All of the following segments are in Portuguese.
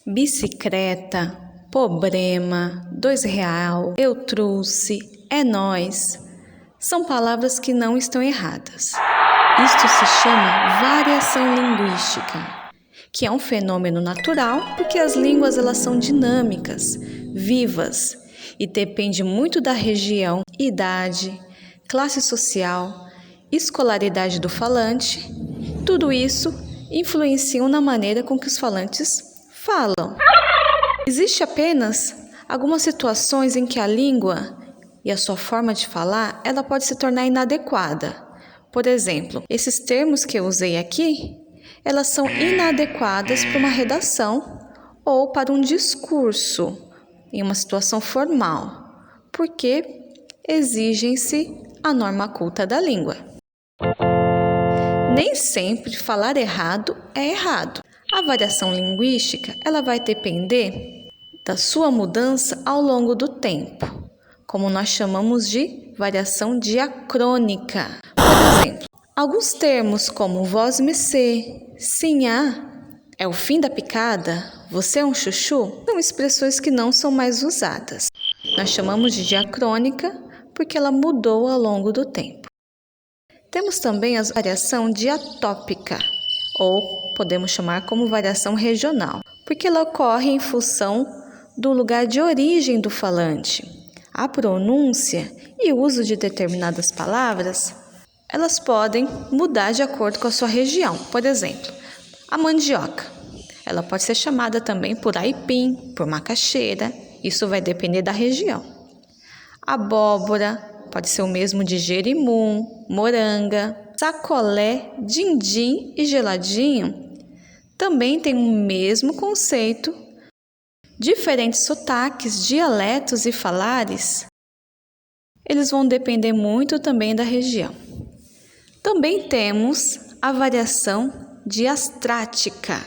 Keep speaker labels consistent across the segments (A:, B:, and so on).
A: Bicicleta, problema, R$ 2, eu trouxe, é nóis. São palavras que não estão erradas. Isto se chama variação linguística, que é um fenômeno natural porque as línguas elas são dinâmicas, vivas e depende muito da região, idade, classe social, escolaridade do falante. Tudo isso influencia na maneira com que os falantes falam. Existe apenas algumas situações em que a língua e a sua forma de falar, ela pode se tornar inadequada. Por exemplo, esses termos que eu usei aqui, elas são inadequadas para uma redação ou para um discurso em uma situação formal, porque exigem-se a norma culta da língua. Nem sempre falar errado é errado. A variação linguística, ela vai depender da sua mudança ao longo do tempo, como nós chamamos de variação diacrônica. Por exemplo, alguns termos como vós-me-sê, sim-á, é o fim da picada, você é um chuchu, são expressões que não são mais usadas. Nós chamamos de diacrônica porque ela mudou ao longo do tempo. Temos também a variação diatópica, ou podemos chamar como variação regional, porque ela ocorre em função do lugar de origem do falante. A pronúncia e o uso de determinadas palavras, elas podem mudar de acordo com a sua região. Por exemplo, a mandioca, ela pode ser chamada também por aipim, por macaxeira, isso vai depender da região. A abóbora pode ser o mesmo de jerimum, moranga, sacolé, din-din e geladinho. Também tem o mesmo conceito. Diferentes sotaques, dialetos e falares, eles vão depender muito também da região. Também temos a variação diastrática.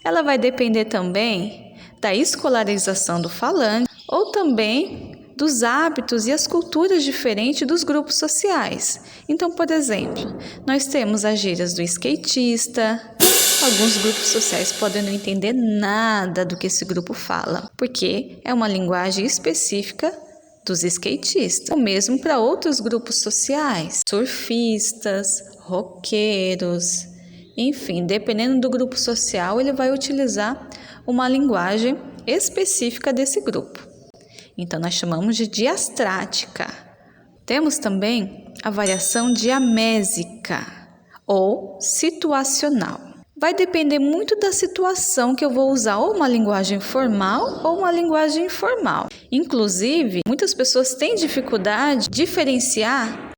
A: Ela vai depender também da escolarização do falante ou também dos hábitos e as culturas diferentes dos grupos sociais. Então, por exemplo, nós temos as gírias do skatista. Alguns grupos sociais podem não entender nada do que esse grupo fala, porque é uma linguagem específica dos skatistas. O mesmo para outros grupos sociais, surfistas, roqueiros, enfim, dependendo do grupo social, ele vai utilizar uma linguagem específica desse grupo. Então, nós chamamos de diastrática. Temos também a variação diamésica ou situacional. Vai depender muito da situação que eu vou usar, ou uma linguagem formal ou uma linguagem informal. Inclusive, muitas pessoas têm dificuldade de diferenciar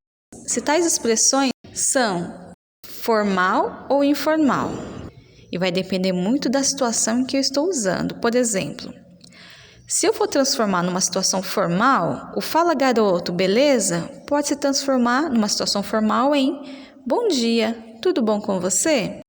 A: se tais expressões são formal ou informal. E vai depender muito da situação em que eu estou usando. Por exemplo, se eu for transformar numa situação formal, o fala garoto, beleza? Pode se transformar numa situação formal em bom dia, tudo bom com você?